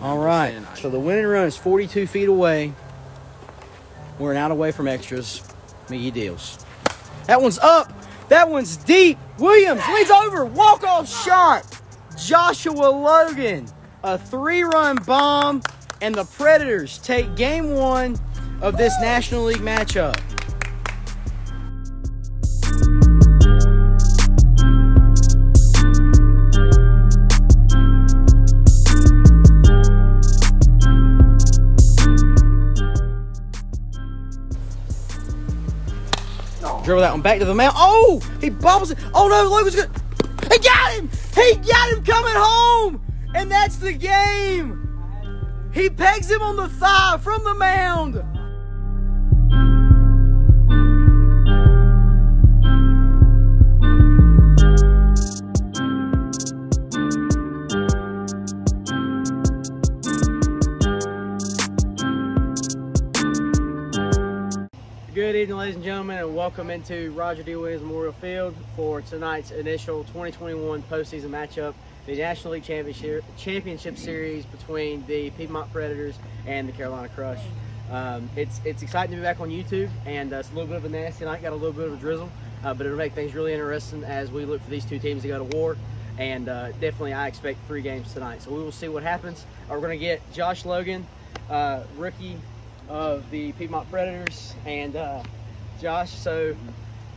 All right, so the winning run is 42 feet away. We're an out away from extras. Mcgee deals. That one's up. That one's deep. Williams leads over. Walk-off shot. Joshua Logan. A 3-run bomb. And the Predators take game 1 of this National League matchup. Dribble that one back to the mound. Oh, he bobbles it. Oh no, Logan's good. He got him. He got him coming home. And that's the game. He pegs him on the thigh from the mound. Good evening, ladies and gentlemen, and welcome into Roger D. Williams Memorial Field for tonight's initial 2021 postseason matchup, the National League Championship Series between the Piedmont Predators and the Carolina Crush. It's exciting to be back on YouTube, and it's a little bit of a nasty night, got a little bit of a drizzle, but it'll make things really interesting as we look for these two teams to go to war, and definitely I expect 3 games tonight, so we will see what happens. We're going to get Josh Logan, rookie of the Piedmont Predators, and Josh, so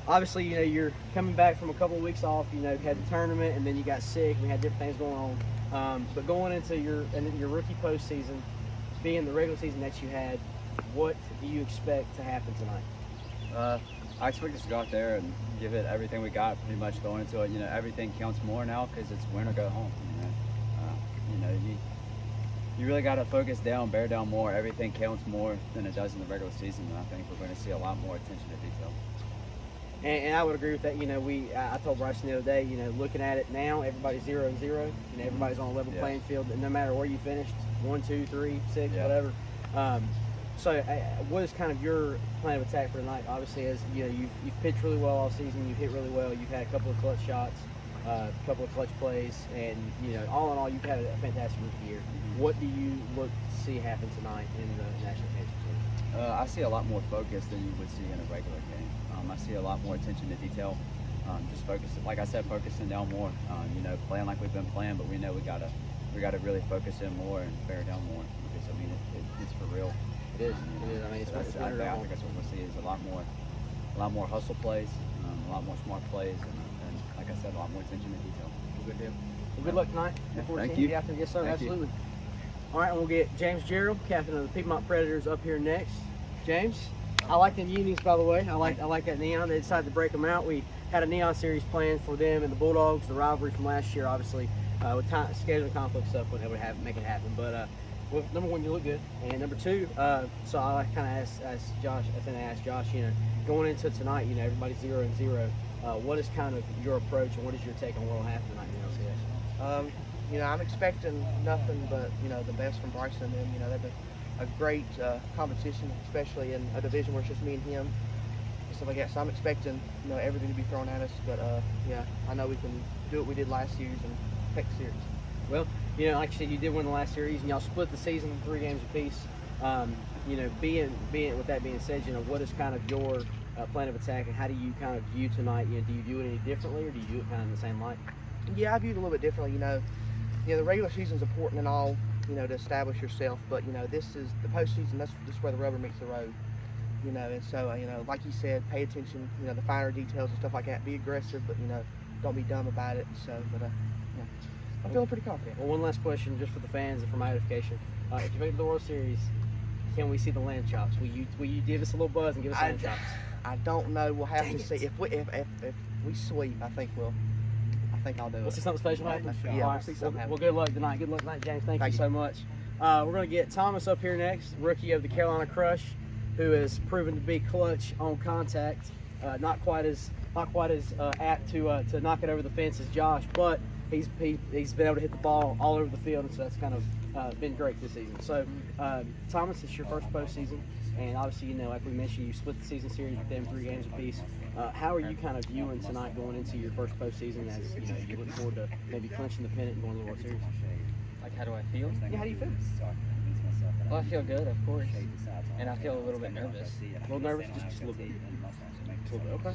obviously, you know, you're coming back from a couple of weeks off, you know, had the tournament, and then you got sick, and we had different things going on, but going into your rookie postseason, being the regular season that you had, what do you expect to happen tonight? I expect us to go out there and give it everything we got, pretty much going into it. You know, everything counts more now because it's win or go home. You really got to focus down, bear down more. Everything counts more than it does in the regular season, and I think we're going to see a lot more attention to detail. And I would agree with that. You know, I told Bryce the other day, you know, looking at it now, everybody's 0-0. You know, everybody's on a level playing field, and no matter where you finished, 1, 2, 3, 6, whatever. So what is kind of your plan of attack for tonight? Obviously, as you know, you've pitched really well all season. You've hit really well. You've had a couple of clutch shots, a couple of clutch plays, and you know, all in all, you've had a fantastic rookie year. What do you look to see happen tonight in the National Championship? I see a lot more focus than you would see in a regular game. I see a lot more attention to detail. Just focusing, like I said, focusing down more. You know, playing like we've been playing, but we know we gotta really focus in more and bear down more because I mean it's for real. It is. It is. I mean, it's I think that's what we'll see is a lot more hustle plays, a lot more smart plays, and like I said, a lot more attention to detail. Good deal. Well, good luck tonight. Thank you. Yes, sir. Thank Absolutely. You. All right, and we'll get James Gerald, captain of the Piedmont Predators, up here next. James, I like them unis, by the way. I like that neon. They decided to break them out. We had a neon series planned for them and the Bulldogs, the rivalry from last year, obviously, with scheduling conflict stuff, whatever would make it happen. But well, number 1, you look good, and number 2, so I kind of asked Josh. I think I asked Josh, you know, going into tonight, you know, everybody's 0-0. What is kind of your approach, and what is your take on what will happen tonight in the NLCS? You know, I'm expecting nothing but, you know, the best from Bryce and them. You know, they've been a great competition, especially in a division where it's just me and him and stuff like that. So I'm expecting, you know, everything to be thrown at us. But, yeah, I know we can do what we did last series and take the series. Well, you know, like you said, you did win the last series, and y'all split the season 3 games apiece. You know, with that being said, you know, what is kind of your plan of attack, and how do you kind of view tonight? You know, do you view it any differently, or do you view it kind of in the same light? Yeah, I view it a little bit differently. You know, the regular season's important and all, you know, to establish yourself, but, you know, this is the postseason. That's just where the rubber meets the road, you know, and so, you know, like you said, pay attention, you know, the finer details and stuff like that. Be aggressive, but, you know, don't be dumb about it. So, but, yeah, I'm feeling pretty confident. Well, one last question just for the fans and for my edification. If you make the World Series, can we see the lamb chops? Will you give us a little buzz and give us lamb chops? I don't know. We'll have to see. If we sweep, I think I'll do it. We'll see something special happen? Yeah, we'll see something happen. Well, good luck tonight. Good luck tonight, James. Thank you so much. We're going to get Thomas up here next, rookie of the Carolina Crush, who has proven to be clutch on contact. Not quite as apt to knock it over the fence as Josh, but he's been able to hit the ball all over the field, and so that's kind of been great this season. So, Thomas, it's your first postseason, and obviously, you know, like we mentioned, you split the season series with them 3 games apiece. How are you kind of viewing tonight going into your first postseason as, you know, you look forward to maybe clinching the pennant and going to the World Series? Like, how do I feel? Yeah, how do you feel? Well, I feel good, of course, and I feel a little bit nervous. A little nervous, just a little bit. Okay.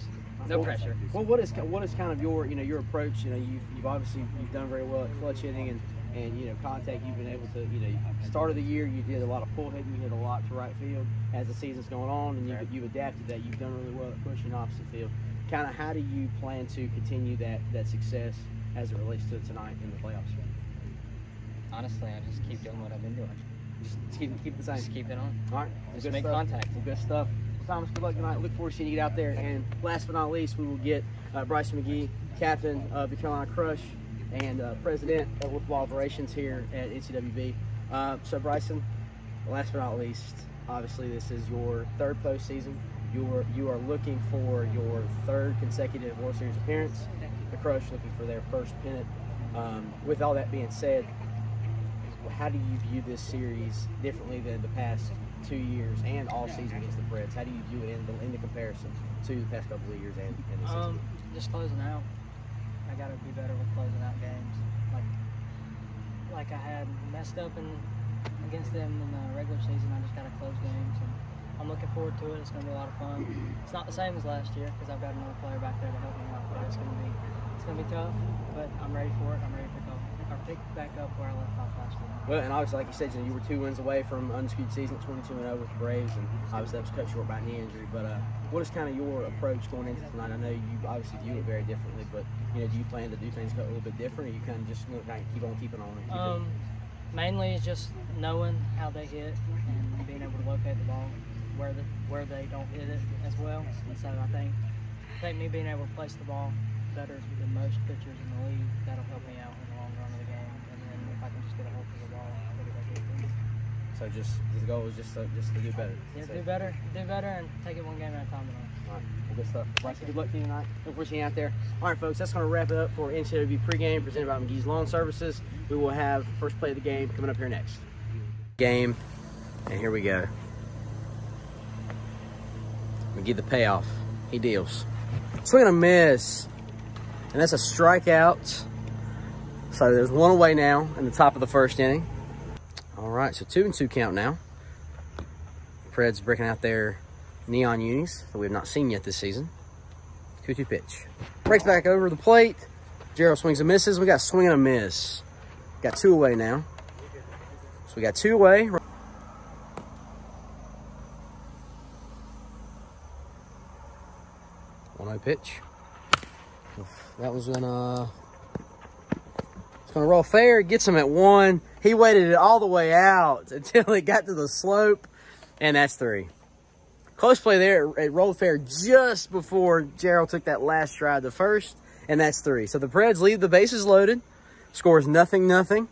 No pressure. Well, what is kind of your your approach? You've obviously done very well at clutch hitting and contact. You've been able to start of the year you did a lot of pull hitting, you hit a lot to right field. As the season's going on, and you've adapted that. You've done really well at pushing opposite field. Kind of how do you plan to continue that success as it relates to tonight in the playoffs? Honestly, I just keep doing what I've been doing. Just keep the same. Just keep it on. All right. Just make contact. Well, good stuff. Thomas, good luck tonight. Look forward to seeing you get out there. And last but not least, we will get Bryce Mcgee, captain of the Carolina Crush and president of Wiffle operations here at NCWB. So Bryson, last but not least, obviously this is your third postseason. You are looking for your third consecutive World Series appearance. The Crush looking for their first pennant. With all that being said, how do you view this series differently than the past 2 years and all season against the Preds? How do you view it in the comparison to the past couple of years and the season? Just closing out. I got to be better with closing out games. Like I had messed up against them in the regular season. I just got to close games, and I'm looking forward to it. It's going to be a lot of fun. It's not the same as last year because I've got another player back there to help me out. But it's going to be tough. But I'm ready for it. I'm ready to pick back up where I left off last year. Well, and obviously, like you said, you were 2 wins away from undisputed season, 22-0 with the Braves, and obviously that was cut short by knee injury. But what is kind of your approach going into tonight? I know you obviously view it very differently, but do you plan to do things a little bit different, or you kind of just keep on keeping on? Mainly it's just knowing how they hit and being able to locate the ball where they don't hit it as well. And so I think me being able to place the ball better than most pitchers in the league, that'll help me out in the long run of the game. And then if I can just get a hold of the ball, I'll get it back. So the goal is just to do better. Yeah, do better, and take it one game at a time tonight. All right, well, good stuff. Bryce, good luck to you tonight. Look forward to seeing you out there. All right, folks, that's going to wrap it up for NCWB pregame presented by Mcgee's Lawn Services. We will have first play of the game coming up here next. Game, and here we go. Mcgee the payoff. He deals. Swing and a miss. And that's a strikeout. So there's one away now in the top of the first inning. All right, so 2-2 count now. Preds breaking out their neon unis that we have not seen yet this season. 2-2 pitch. Breaks back over the plate. Gerald swings and misses. We got swing and a miss. Got 2 away now. So we got 2 away. 1-0 pitch. That was gonna roll fair. Gets him at 1. He waited it all the way out until it got to the slope, and that's 3. Close play there. It rolled fair just before Gerald took that last stride to first, and that's 3. So the Preds leave the bases loaded. Scores 0-0.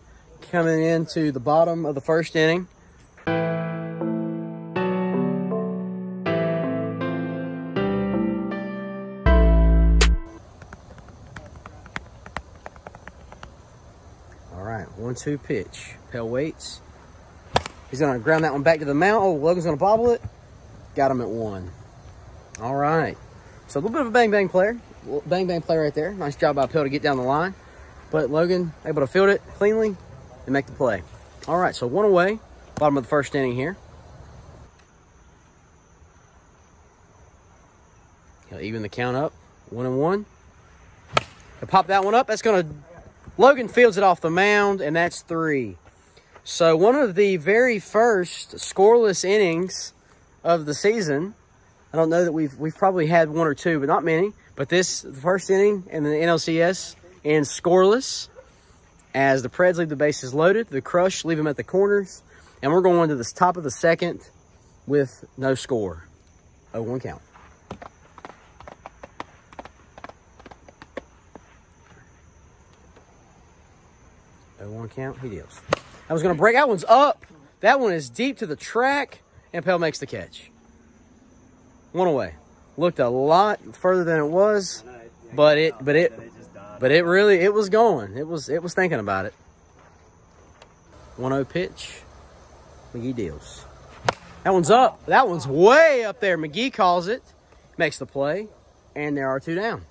Coming into the bottom of the first inning. All right, 1-2 pitch. Pell waits. He's going to ground that one back to the mount. Oh, Logan's going to bobble it. Got him at 1. All right. So a little bit of a bang-bang player. Bang-bang play right there. Nice job by Pell to get down the line. But Logan able to field it cleanly and make the play. All right, so 1 away. Bottom of the first inning here. He'll even the count up. 1-1. He'll pop that one up. That's going to... Logan fields it off the mound, and that's 3. So one of the very first scoreless innings of the season. I don't know that we've probably had 1 or 2, but not many. But the first inning in the NLCS and scoreless as the Preds leave the bases loaded. The Crush leave them at the corners. And we're going to the top of the second with no score. 0-1 count. One count, he deals. That was going to break. That one's up. That one is deep to the track, and Pell makes the catch. 1 away. Looked a lot further than it was, but it was going. It was thinking about it. 1-0 pitch. Mcgee deals. That one's up. That one's way up there. Mcgee calls it, makes the play, and there are 2 down.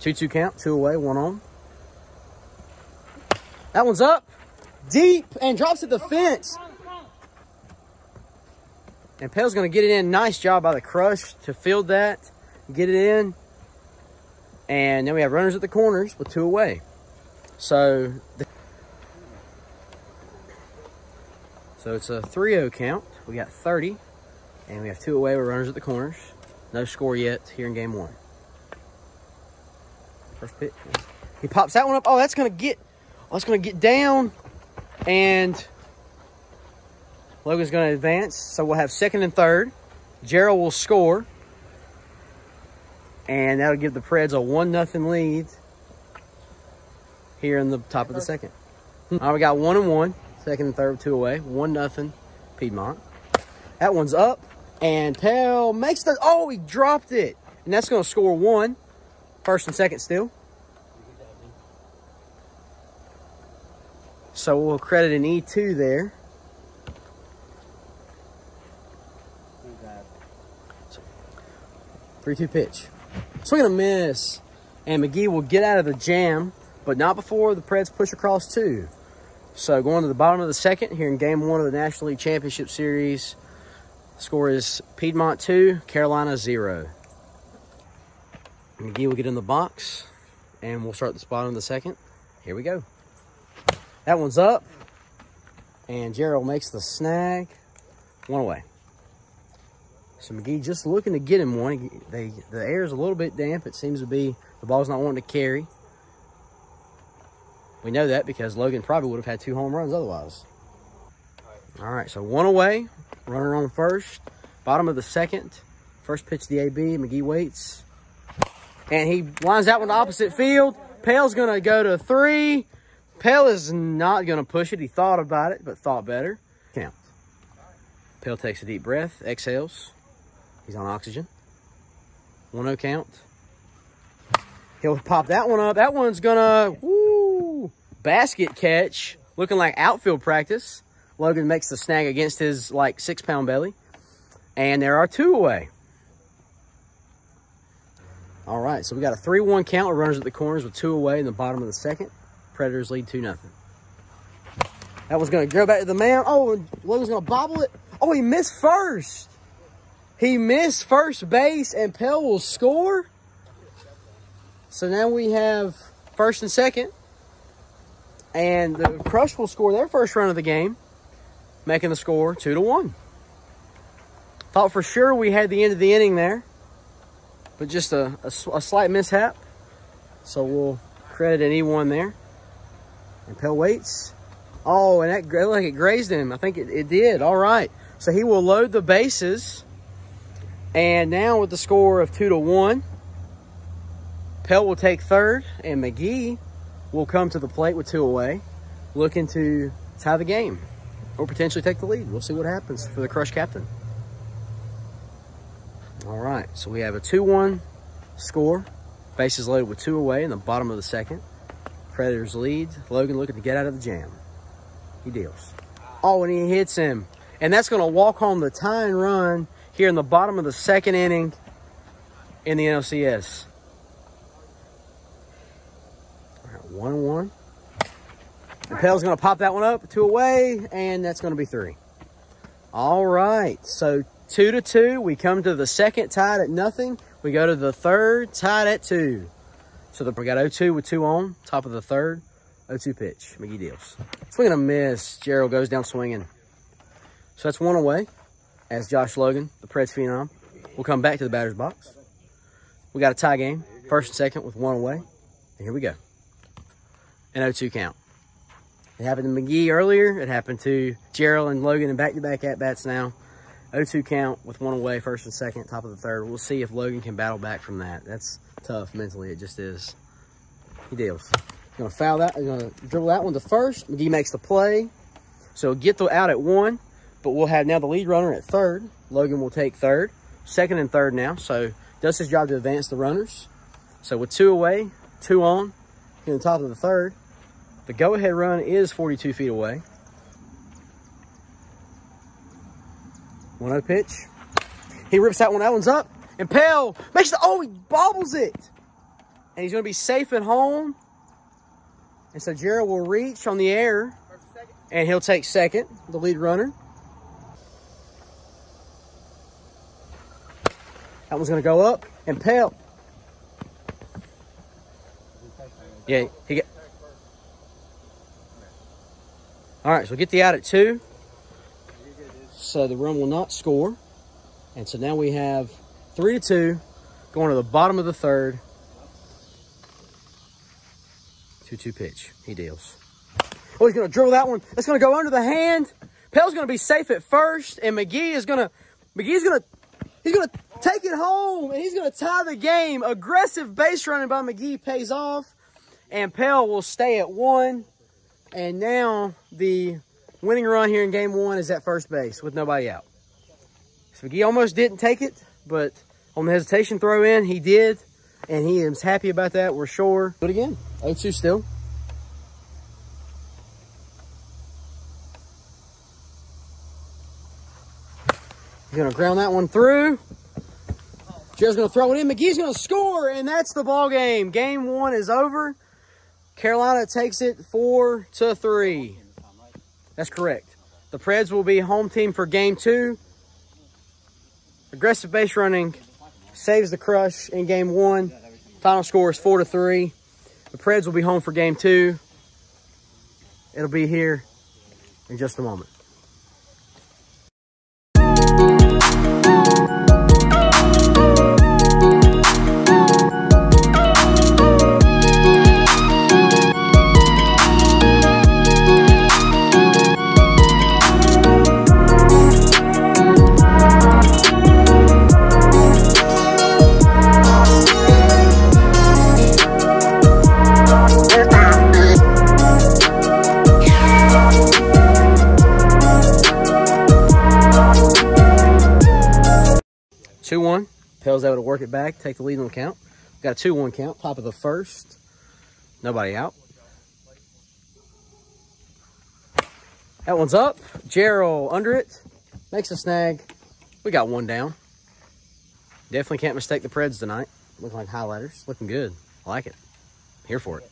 2-2 count, 2 away, 1 on. That one's up, deep, and drops at the fence. And Pell's going to get it in. Nice job by the Crush to field that, get it in. And then we have runners at the corners with 2 away. So it's a 3-0 count. We got 30, and we have 2 away with runners at the corners. No score yet here in game 1. First pitch. He pops that one up. Oh, that's going to get down, and Logan's going to advance. So we'll have 2nd and 3rd. Gerald will score, and that'll give the Preds a 1-0 lead here in the top of the 2nd. All right, we got 1-1. 2nd and 3rd, 2 away. 1-0 Piedmont. That one's up, and Pell makes the... Oh, he dropped it. And that's going to score 1. 1st and 2nd still. So we'll credit an E2 there. 3-2 pitch. Swing and a miss. And Mcgee will get out of the jam, but not before the Preds push across 2. So going to the bottom of the 2nd here in game 1 of the National League Championship Series. Score is Piedmont 2, Carolina 0. Mcgee will get in the box, and we'll start this bottom of the 2nd. Here we go. That one's up, and Gerald makes the snag. 1 away. So Mcgee just looking to get him one. The air is a little bit damp. It seems to be the ball's not wanting to carry. We know that because Logan probably would have had 2 home runs otherwise. All right, so 1 away. Runner on first. Bottom of the 2nd. First pitch to the AB. Mcgee waits. And he lines that one to opposite field. Pell's going to go to 3. Pell is not going to push it. He thought about it, but thought better. Count. Pell takes a deep breath, exhales. He's on oxygen. 1-0 count. He'll pop that one up. That one's going to, basket catch. Looking like outfield practice. Logan makes the snag against his, 6-pound belly. And there are 2 away. All right, so we got a 3-1 count with runners at the corners with 2 away in the bottom of the 2nd. Predators lead 2-0. That one's going to go back to the mound. Oh, and Logan's going to bobble it. Oh, he missed first. He missed first base, and Pell will score. So now we have 1st and 2nd. And the Crush will score their first run of the game, making the score 2-1. Thought for sure we had the end of the inning there, but just a slight mishap. So we'll credit an E1 there. And Pell waits. Oh, and that looked like it grazed him. I think it did. All right. So he will load the bases. And now with the score of 2-1, Pell will take 3rd, and Mcgee will come to the plate with 2 away, looking to tie the game or potentially take the lead. We'll see what happens for the Crush captain. All right, so we have a 2-1 score. Bases loaded with 2 away in the bottom of the 2nd. Predators lead. Logan looking to get out of the jam. He deals. Oh, and he hits him. And that's going to walk home the tying run here in the bottom of the 2nd inning in the NLCS. All right, 1-1. And Pell's going to pop that one up, 2 away, and that's going to be 3. All right, so 2-2. We come to the 2nd tied at 0. We go to the 3rd tied at 2. So we got 0-2 with 2 on, top of the 3rd. 0-2 pitch. Mcgee deals. Swing and a miss. Gerald goes down swinging. So that's 1 away as Josh Logan, the Preds phenom, will come back to the batter's box. We got a tie game, 1st and 2nd with 1 away. And here we go. An 0-2 count. It happened to Mcgee earlier. It happened to Gerald and Logan in back-to-back at-bats now. 0-2 count with 1 away, 1st and 2nd, top of the 3rd. We'll see if Logan can battle back from that. That's tough mentally. It just is. He deals. He's going to foul that. He's going to dribble that one to 1st. Mcgee makes the play. So get the out at 1. But we'll have now the lead runner at 3rd. Logan will take 3rd. 2nd and 3rd now. So does his job to advance the runners. So with 2 away, 2 on, here in the top of the 3rd. The go-ahead run is 42 feet away. 1-0 pitch. He rips that one. That one's up. And Pell makes the... Oh, he bobbles it. And he's going to be safe at home. And so Gerald will reach on the air, and he'll take second, the lead runner. That one's going to go up and Pell. Yeah, he got. All right, so we'll get the out at 2. So the run will not score. And so now we have 3-2 going to the bottom of the 3rd. 2-2 pitch. He deals. Oh, he's going to dribble that one. That's going to go under the hand. Pell's going to be safe at first, and He's going to take it home, and he's going to tie the game. Aggressive base running by Mcgee pays off, and Pell will stay at 1. And now the winning run here in game 1 is at first base with nobody out. So Mcgee almost didn't take it, but on the hesitation throw in, he did, and he is happy about that, we're sure. Do it again. 0-2 still. He's going to ground that one through. Gerald's going to throw it in. Mcgee's going to score, and that's the ball game. Game 1 is over. Carolina takes it 4-3. That's correct. The Preds will be home team for game 2. Aggressive base running saves the crush in game 1. Final score is 4-3. The Preds will be home for game 2. It'll be here in just a moment. Pell's able to work it back, take the lead on the count. Got a 2-1 count, top of the 1st. Nobody out. That one's up. Gerald under it. Makes a snag. We got 1 down. Definitely can't mistake the Preds tonight. Looking like highlighters. Looking good. I like it. Here for it.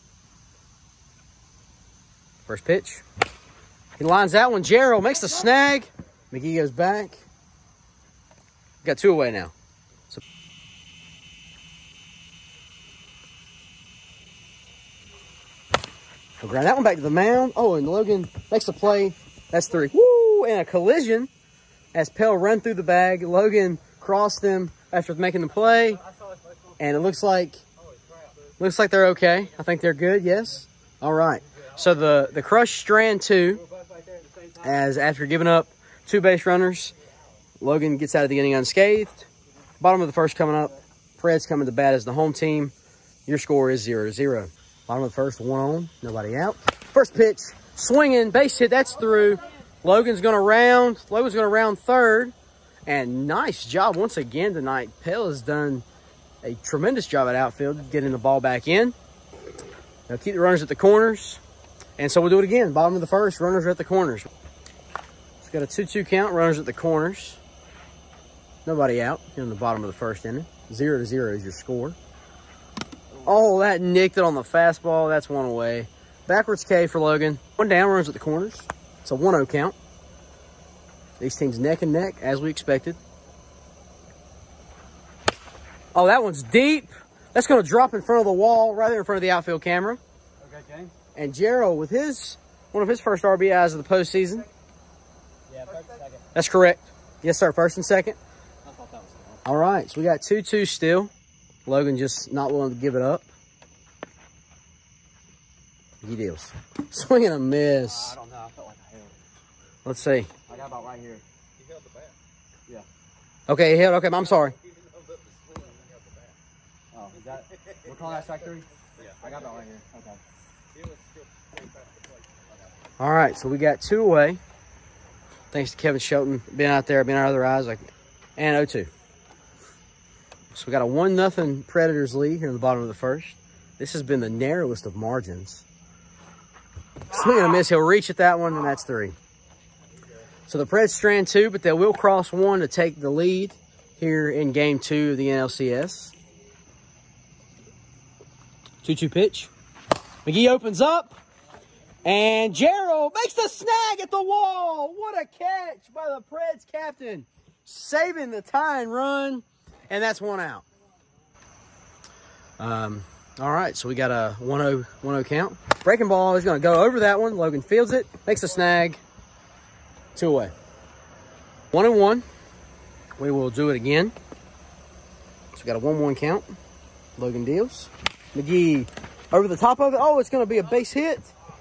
First pitch. He lines that one. Gerald makes the snag. Mcgee goes back. Got 2 away now. So he'll ground that one back to the mound. Oh, and Logan makes the play. That's 3. Woo! And a collision as Pell run through the bag. Logan crossed them after making the play. And it looks like they're okay. I think they're good, yes. All right. So the crush strand 2, as after giving up 2 base runners, Logan gets out of the inning unscathed. Bottom of the 1st coming up. Preds coming to bat as the home team. Your score is 0-0. Bottom of the 1st, 1 on, nobody out. First pitch, swinging, base hit, that's through. Logan's going to round 3rd. And nice job once again tonight. Pell has done a tremendous job at outfield, getting the ball back in. Now keep the runners at the corners. And so we'll do it again. Bottom of the 1st, runners are at the corners. It's got a 2-2 count, runners at the corners. Nobody out here in the bottom of the 1st inning. 0-0 is your score. Oh, that nicked it on the fastball. That's 1 away. Backwards K for Logan. 1 down, runners at the corners. It's a 1-0 count. These teams neck and neck, as we expected. Oh, that one's deep. That's going to drop in front of the wall, right there in front of the outfield camera. Okay, James. And Gerald with one of his first RBIs of the postseason. Yeah, 1st and 2nd. That's correct. Yes, sir. 1st and 2nd. I thought that was cool. All right, so we got 2-2 still. Logan just not willing to give it up. He deals. Swing and a miss. I don't know. I felt like I held it. Let's see. I got about right here. He held the bat. Yeah. Okay, he held. Okay, I'm sorry. He held up the swing and he held the bat. Oh, is that? We're calling that strike 3? Yeah. I got about right here. Okay. He was still way past the plate. All right, so we got 2 away. Thanks to Kevin Shelton being out there, being our other eyes, and 0-2. So we got a 1-0 Predators lead here in the bottom of the 1st. This has been the narrowest of margins. Swing and a miss. He'll reach at that one, and that's 3. So the Preds strand 2, but they will cross 1 to take the lead here in game 2 of the NLCS. 2-2 pitch. Mcgee opens up. And Gerald makes the snag at the wall. What a catch by the Preds captain. Saving the tying run. And that's one out. All right, so we got a 1-0 count. Breaking ball is going to go over that one. Logan fields it, makes a snag. 2 away. 1-1. We will do it again. So we got a 1-1 count. Logan deals. Mcgee over the top of it. Oh, it's going to be a base hit.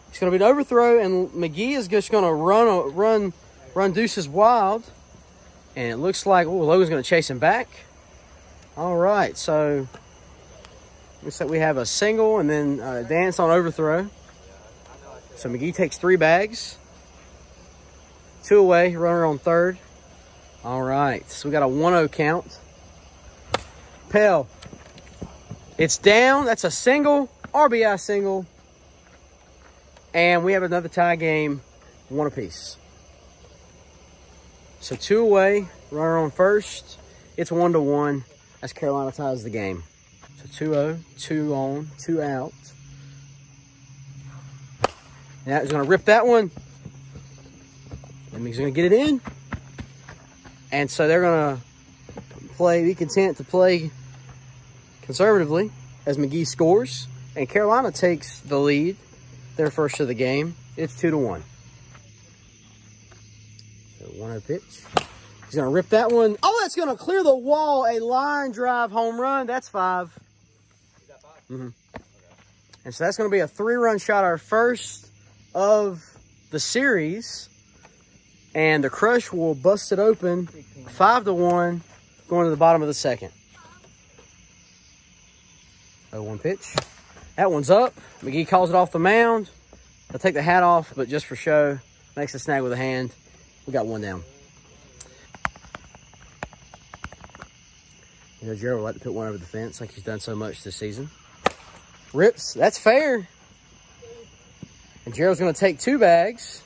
It's going to be an overthrow, and Mcgee is just going to run Deuces wild. And it looks like Logan's going to chase him back. All right, so looks like we have a single and then a dance on overthrow. So Mcgee takes 3 bags. 2 away, runner on third. All right, so we got a 1-0 count. Pell. It's down. That's a single, RBI single. And we have another tie game, 1 apiece. So 2 away, runner on first. It's 1-1 as Carolina ties the game. So 2-0, 2 on, 2 out. And that is going to rip that one. And he's going to get it in. And so they're going to be content to play conservatively as Mcgee scores. And Carolina takes the lead, their first of the game. It's 2-1. So 1-0 pitch. He's going to rip that one. Oh, that's going to clear the wall. A line drive home run. That's 5. Is that 5? Mm-hmm. Okay. And so that's going to be a 3-run shot, our first of the series. And the Crush will bust it open 5-1 going to the bottom of the second. 0-1 pitch. That one's up. Mcgee calls it off the mound. He'll take the hat off, but just for show, makes the snag with a hand. We got 1 down. You know, Gerald would like to put one over the fence like he's done so much this season. Rips. That's fair. And Gerald's going to take 2 bags.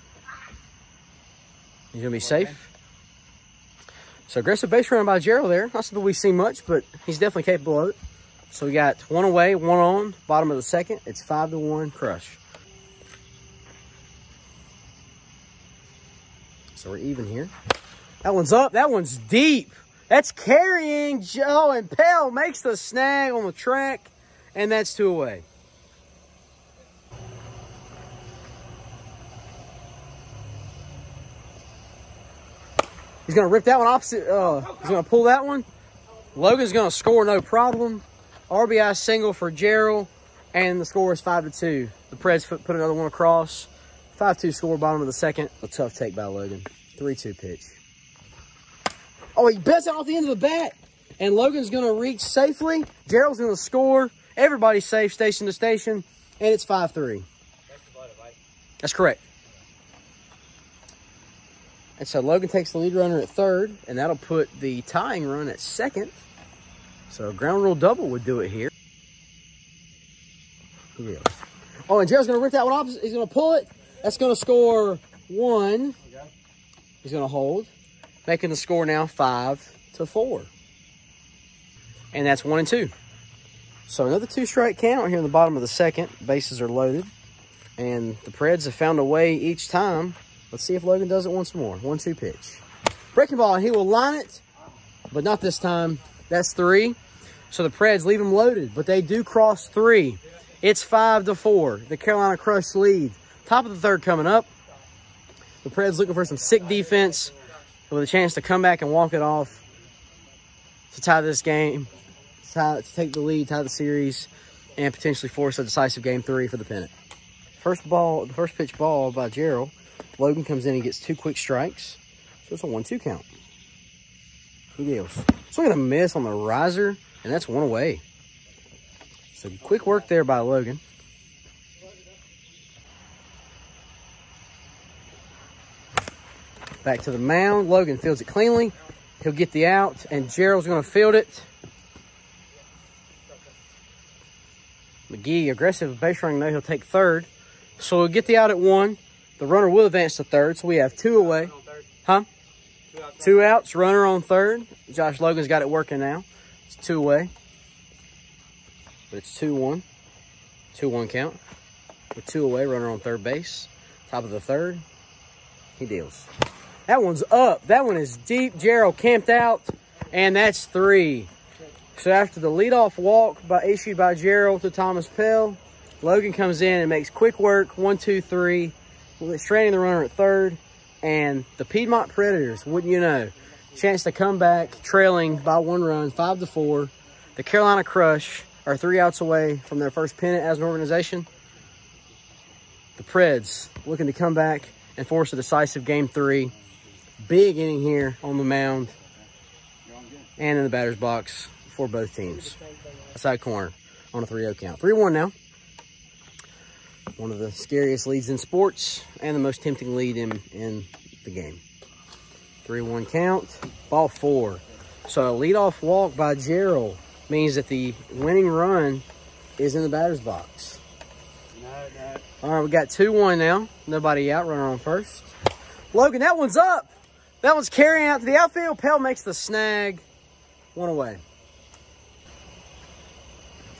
He's going to be safe. So aggressive base running by Gerald there. Not something we've seen much, but he's definitely capable of it. So we got 1 away, 1 on, bottom of the second. It's 5-1 Crush. So we're even here. That one's up. That one's deep. That's carrying Joe, and Pell makes the snag on the track, and that's 2 away. He's going to rip that one opposite. He's going to pull that one. Logan's going to score no problem. RBI single for Gerald, and the score is 5-2. The Preds put another one across. 5-2 score, bottom of the second. A tough take by Logan. 3-2 pitch. Oh, he bets it off the end of the bat. And Logan's going to reach safely. Gerald's going to score. Everybody's safe, station to station. And it's 5-3. That's correct. And so Logan takes the lead runner at third. And that'll put the tying run at second. So a ground rule double would do it here. Oh, and Gerald's going to rip that one opposite. He's going to pull it. That's going to score 1. He's going to hold. Making the score now 5-4. And that's 1 and 2. So another 2-strike count here in the bottom of the second. Bases are loaded. And the Preds have found a way each time. Let's see if Logan does it once more. 1-2 pitch. Breaking ball, and he will line it. But not this time. That's 3. So the Preds leave them loaded. But they do cross 3. It's 5-4. The Carolina Crush lead. Top of the third coming up. The Preds looking for some sick defense with a chance to come back and walk it off to tie this game, to take the lead, tie the series, and potentially force a decisive game 3 for the pennant. The first pitch ball by Gerald. Logan comes in and gets 2 quick strikes. So it's a 1-2 count. Who deals? Swing and a miss on the riser, and that's 1 away. So quick work there by Logan. Back to the mound. Logan fields it cleanly. He'll get the out, and Gerald's going to field it. Mcgee, aggressive base running. He'll take third. So we'll get the out at 1. The runner will advance to third, so we have 2 away. Huh? 2 outs, runner on third. Josh Logan's got it working now. It's 2 away. But it's 2-1. 2-1 count. with 2 away, runner on third base. Top of the third, he deals. That one's up. That one is deep. Gerald camped out, and that's 3. So after the leadoff walk issued by Gerald to Thomas Pell, Logan comes in and makes quick work. 1, 2, 3. Stranding the runner at third. And the Piedmont Predators, wouldn't you know, chance to come back trailing by 1 run, 5-4. The Carolina Crush are 3 outs away from their first pennant as an organization. The Preds looking to come back and force a decisive game 3. Big inning here on the mound and in the batter's box for both teams. Outside corner on a 3-0 count. 3-1 now. One of the scariest leads in sports and the most tempting lead in the game. 3-1 count, ball 4. So a leadoff walk by Gerald means that the winning run is in the batter's box. All right, we got 2-1 now. Nobody out, runner on first. Logan, that one's up. That one's carrying out to the outfield. Pell makes the snag. 1 away.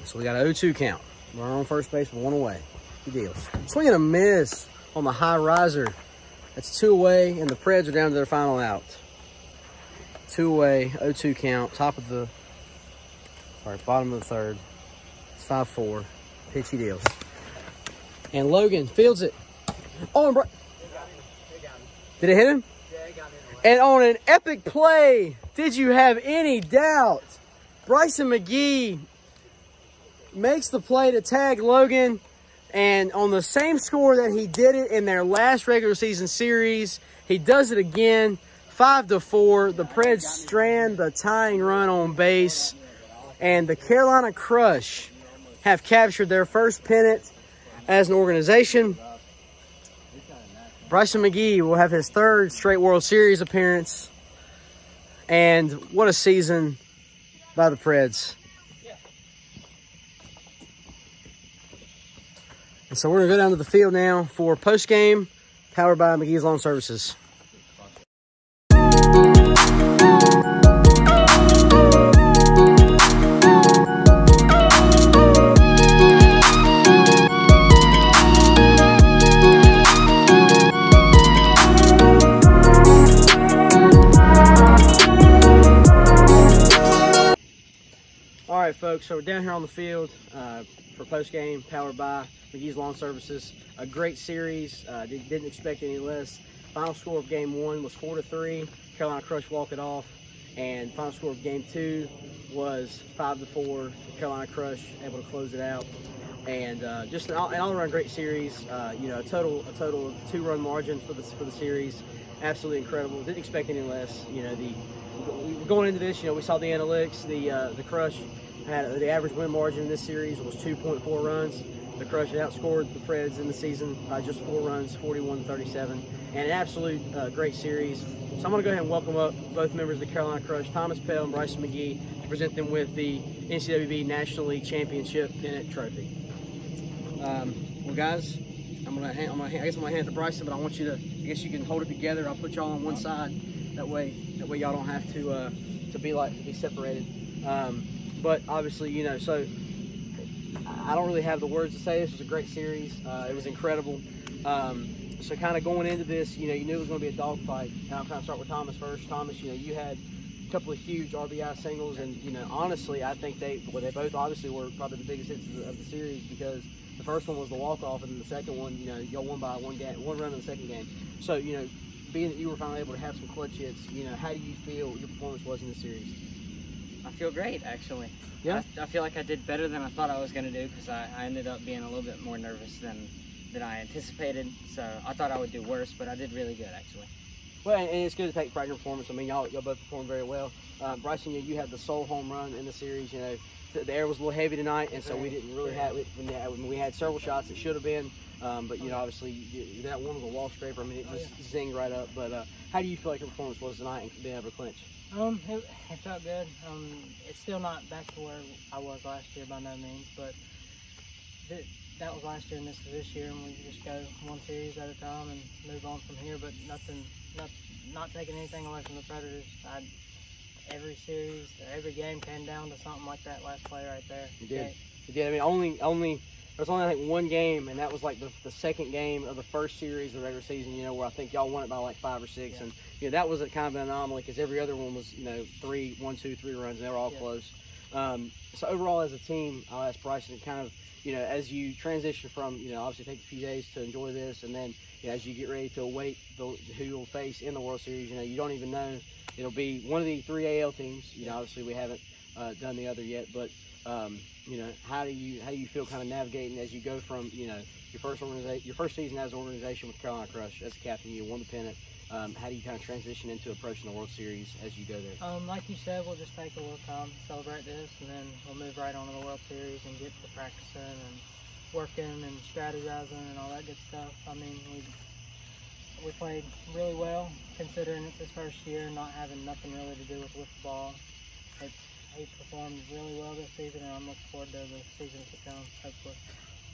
So we got an 0-2 count. Runner on first base, 1 away. He deals. Swing and a miss on the high riser. That's 2 away, and the Preds are down to their final out. 2 away, 0-2 count. Bottom of the third. It's 5-4. Pitch, he deals. And Logan fields it. Oh, and did it hit him? Yeah, he got in. And on an epic play, did you have any doubt? Bryce Mcgee makes the play to tag Logan. And on the same score that he did it in their last regular season series, he does it again, 5-4. The Preds strand the tying run on base. And the Carolina Crush have captured their first pennant as an organization. Bryce Mcgee will have his 3rd straight World Series appearance. And what a season by the Preds. And so we're going to go down to the field now for post-game, powered by McGee's Lawn Services. All right, folks, so we're down here on the field for post-game, powered by McGee's Lawn Services. A great series. Didn't expect any less. Final score of game 1 was 4-3. Carolina Crush walk it off. And final score of game 2 was 5-4. Carolina Crush able to close it out. And just an all-around great series. You know, a total of 2-run margin for the series. Absolutely incredible. Didn't expect any less. You know, going into this, you know, we saw the analytics. The Crush had the average win margin in this series was 2.4 runs. The Crush had outscored the Preds in the season by just 4 runs, 41-37, and an absolute great series. So I'm going to go ahead and welcome up both members of the Carolina Crush, Thomas Pell and Bryce Mcgee, to present them with the NCWB National League Championship pennant trophy. Well, guys, I guess I'm gonna hand it to Bryson, but I want you to, I guess you can hold it together. I'll put y'all on one side. That way y'all don't have to be separated. But obviously, you know, so I don't really have the words to say. This was a great series. It was incredible. So kind of going into this, you know, you knew it was going to be a dogfight. And I'll kind of start with Thomas first. Thomas, you know, you had a couple of huge RBI singles, and you know, honestly, I think they both obviously were probably the biggest hits of the series, because the first one was the walk-off, and then the second one, you know, y'all won by one run in the second game. So, you know, being that you were finally able to have some clutch hits, you know, how do you feel your performance was in the series? I feel great, actually. Yeah? I feel like I did better than I thought I was going to do, because I ended up being a little bit more nervous than I anticipated. So I thought I would do worse, but I did really good, actually. Well, and it's good to take pride in your performance. I mean, y'all both performed very well. Bryson, you had the sole home run in the series. You know, the air was a little heavy tonight, and so we didn't really have it. We had several shots that should have been, but you know, obviously that one was a wall scraper. I mean, it just zinged right up. But how do you feel like your performance was tonight and being able to clinch? It felt good. It's still not back to where I was last year by no means, but that was last year and this is this year, and we just go one series at a time and move on from here. But not taking anything away from the Predators. Every series, every game came down to something like that last play right there. You did. You did. I mean, only There's only, I think, one game, and that was like the second game of the first series of the regular season, you know, where I think y'all won it by like 5 or 6. Yeah. And, you know, that was a kind of an anomaly because every other one was, you know, 1, 2, 3 runs, and they were all Yeah. close. So overall as a team, I'll ask Bryson kind of, you know, as you transition from, you know, obviously take a few days to enjoy this, and then, you know, as you get ready to await who you'll face in the World Series, you know, you don't even know. It'll be one of the 3 AL teams. You know, obviously we haven't done the other yet, but you know, how do you feel kind of navigating as you go from, you know, your first season as an organization with Carolina Crush as a captain, you won the pennant. How do you kind of transition into approaching the World Series as you go there? Like you said, we'll just take a little time, celebrate this, and then we'll move right on to the World Series and get to practicing and working and strategizing and all that good stuff. I mean, we played really well considering it's his first year, not having nothing really to do with wiffle ball. He performed really well this season, and I'm looking forward to the seasons to come, hopefully.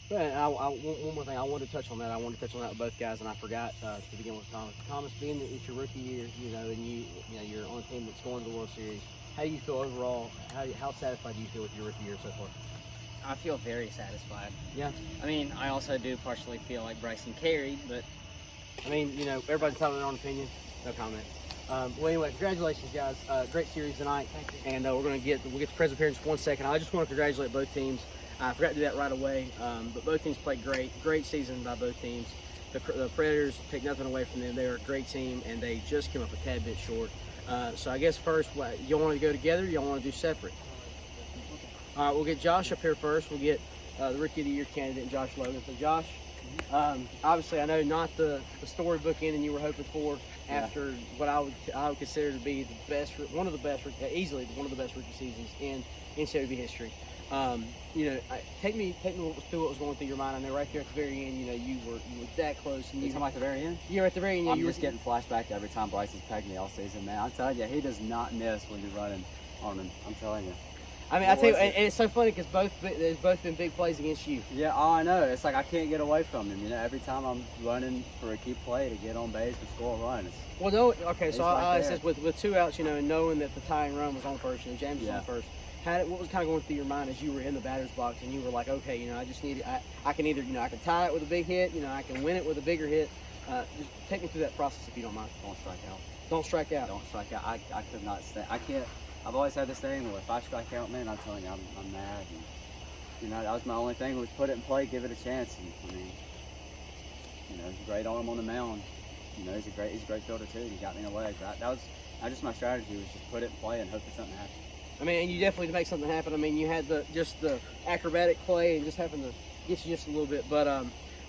Yeah, one more thing, I wanted to touch on that. I wanted to touch on that with both guys, and I forgot to begin with Thomas. Thomas, being that it's your rookie year, you know, and you're on a team that's going to the World Series. How do you feel overall? How satisfied do you feel with your rookie year so far? I feel very satisfied. Yeah. I mean, I also do partially feel like Bryson carried, but I mean, you know, everybody's telling their own opinion. No comment. Well, anyway, congratulations, guys. Great series tonight. Thank you. And we'll get to present appearance in 1 second. I just want to congratulate both teams. I forgot to do that right away, but both teams played great season by both teams. The Predators, take nothing away from them. They're a great team, and they just came up a tad bit short. So I guess first, you want to go together, or you want to do separate? All right, we'll get Josh up here first. We'll get the Rookie of the Year candidate, Josh Logan. So Josh, obviously I know not the storybook ending you were hoping for after what I would consider to be easily one of the best rookie seasons in NCAA history. You know, take me through what was going through your mind. I know right there at the very end, you know, you were that close. And You talking about the very end? You're at the very end. I'm just getting flashback every time Bryce has pegged me all season, man. I'm telling you, he does not miss when you're running on him. I'm telling you. I mean, I tell you, and it's so funny because there's both been big plays against you. Yeah, I know. It's like I can't get away from him. You know, every time I'm running for a key play to get on base and score a run. Well, no, okay. So right I there. says with 2 outs, you know, and knowing that the tying run was on first, and James was on first. What was kind of going through your mind as you were in the batter's box and you were like, okay, you know, I just need, I can either, you know, I can tie it with a big hit, you know, I can win it with a bigger hit. Just take me through that process if you don't mind. Don't strike out. Don't strike out. Don't strike out. I could not stand. I can't. I've always had this thing where if I strike out, man, I'm telling you, I'm mad. And, you know, that was my only thing was put it in play, give it a chance. And I mean, you know, he's a great arm on the mound. You know, he's a great fielder too. He got me in a way. That was just my strategy was just put it in play and hope that something happened. I mean, and you definitely to make something happen. I mean, you had the acrobatic play and just happened to get you just a little bit. But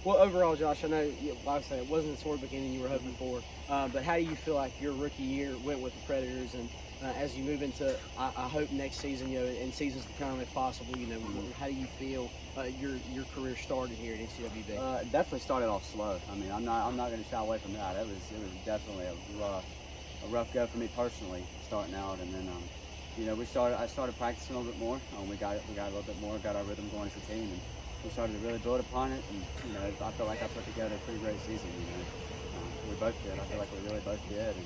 well, overall, Josh, I know, like I said, it wasn't the storybook ending you were hoping for. But how do you feel like your rookie year went with the Predators, and as you move into, I hope next season, you know, and seasons to come if possible, you know, how do you feel your career started here at NCWB? Definitely started off slow. I mean, I'm not going to shy away from that. It was definitely a rough go for me personally starting out, and then you know, I started practicing a little bit more. We got a little bit more, got our rhythm going as a team, and we started to really build upon it. And you know, I feel like I put together a pretty great season. You know, we both did. I feel like we really both did, and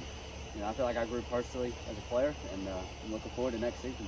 you know, I feel like I grew personally as a player, and I'm looking forward to next season.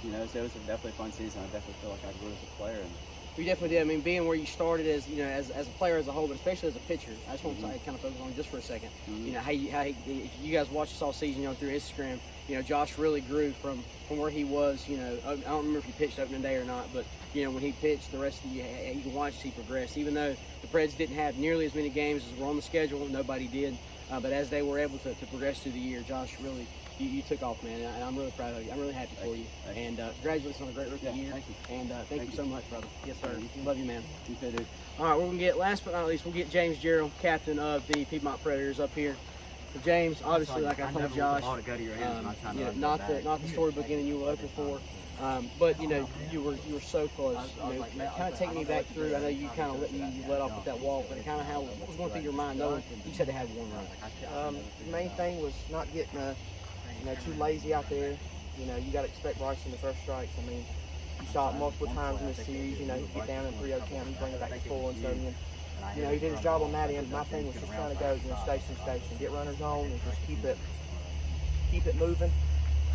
You know, so it was definitely a fun season. I definitely feel like I grew as a player. And you definitely did. I mean, being where you started as, you know, as a player as a whole, but especially as a pitcher. I just want to kind of focus on just for a second. You know, if you guys watch this all season, you know, through Instagram, you know, Josh really grew from where he was. You know, I don't remember if he pitched opening day or not, but you know, when he pitched, the rest of you can watch he progressed. Even though the Preds didn't have nearly as many games as were on the schedule, nobody did. But as they were able to progress through the year, Josh really. You took off, man, and I'm really proud of you. I'm really happy for you. And congratulations on a great rookie year. Thank you. And thank you so much, brother. Yes, sir. Love you, man. You too, dude. All right, we're going to get, last but not least, we'll get James Gerald, captain of the Piedmont Predators, up here. So James, obviously, like I told Josh, not the storybook ending you were hoping for. But you know, you were so close. You know, kind of take me back through. I know you kind of let off with that walk, but kind of what was going through your mind? Knowing you said they had one run. The main thing was not getting too lazy out there. You know, you got to expect Bryson the first strikes. I mean, you saw it multiple times in this series. You know, he'd get down in 3-0 count and bring it back to full, and so you know, he did his job on that end. My thing was just trying to go, station, get runners on, and just keep it moving.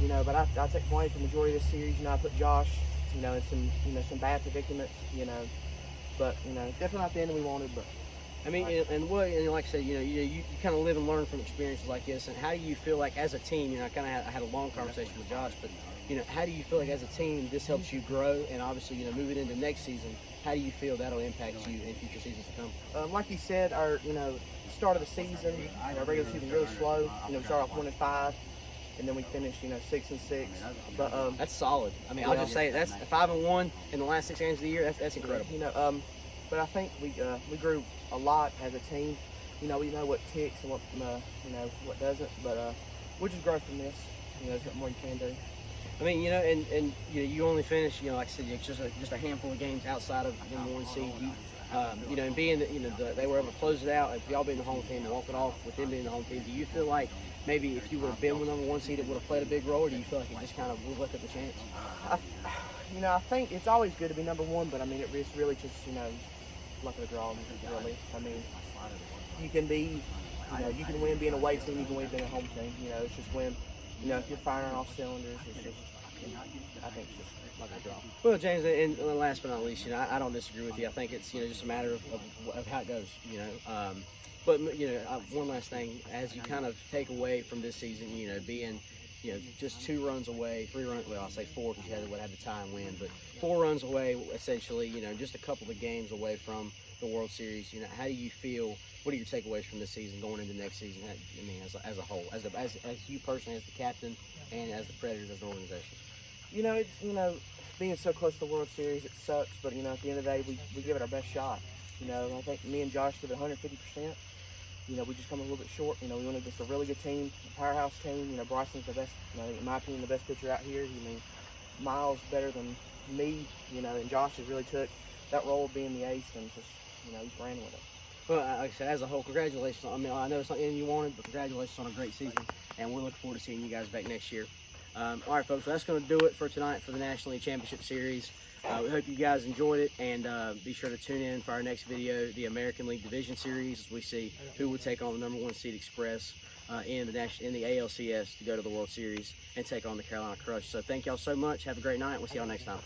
You know, but I took point for the majority of this series. You know, I put Josh, you know, in some bad predicaments. You know, But definitely not the ending we wanted. But I mean, and like I said, you kind of live and learn from experiences like this. And how do you feel like as a team? I had a long conversation with Josh, but how do you feel like as a team this helps you grow? And obviously, moving into next season, how do you feel that'll impact you in future seasons to come? Like you said, our start of the season, our regular season really slow. We start off 1-5, and then we finish 6-6. But that's solid. I mean, I'll just say that's 5-1 in the last 6 games of the year. That's incredible. But I think we grew a lot as a team. We know what ticks and what what doesn't. But we'll just grow from this. There's nothing more you can do. I mean, and you only finished, like I said, just a handful of games outside of the number 1 seed. And being that they were able to close it out, if y'all being the home team and walk it off with them being the home team, do you feel like maybe if you would have been with number 1 seed, it would have played a big role, or do you feel like it just kind of looked at the chance? I think it's always good to be number 1, but I mean, it's really just luck of the draw, really. I mean, you can be, you can win being a away team, you can win being a home team. It's just when, if you're firing off cylinders, it's just, I think it's just luck of the draw. Well, James, and last but not least, I don't disagree with you. I think it's, just a matter of how it goes, But, one last thing, as you kind of take away from this season, being, just 2 runs away, 3 runs, well, I'll say 4 because you had the tie and win, but 4 runs away, essentially, just a couple of games away from the World Series. How do you feel? What are your takeaways from this season going into next season? I mean, as a whole, as you personally, as the captain, and as the Predators as an organization. It's being so close to the World Series, it sucks. But at the end of the day, we give it our best shot. I think me and Josh did 150%. We just come a little bit short. We wanted just a really good team, a powerhouse team. Bryson's the best, in my opinion, the best pitcher out here. Miles better than me. And Josh has really took that role of being the ace and just, he's ran with it. Well, like I said, as a whole, congratulations. I mean, I know it's not the end you wanted, but congratulations on a great season, and we're looking forward to seeing you guys back next year. All right, folks, so that's going to do it for tonight for the National League Championship Series. We hope you guys enjoyed it, and be sure to tune in for our next video, the American League Division Series, as we see who will take on the number 1 seed Express in the ALCS to go to the World Series and take on the Carolina Crush. So thank y'all so much. Have a great night. We'll see y'all next time.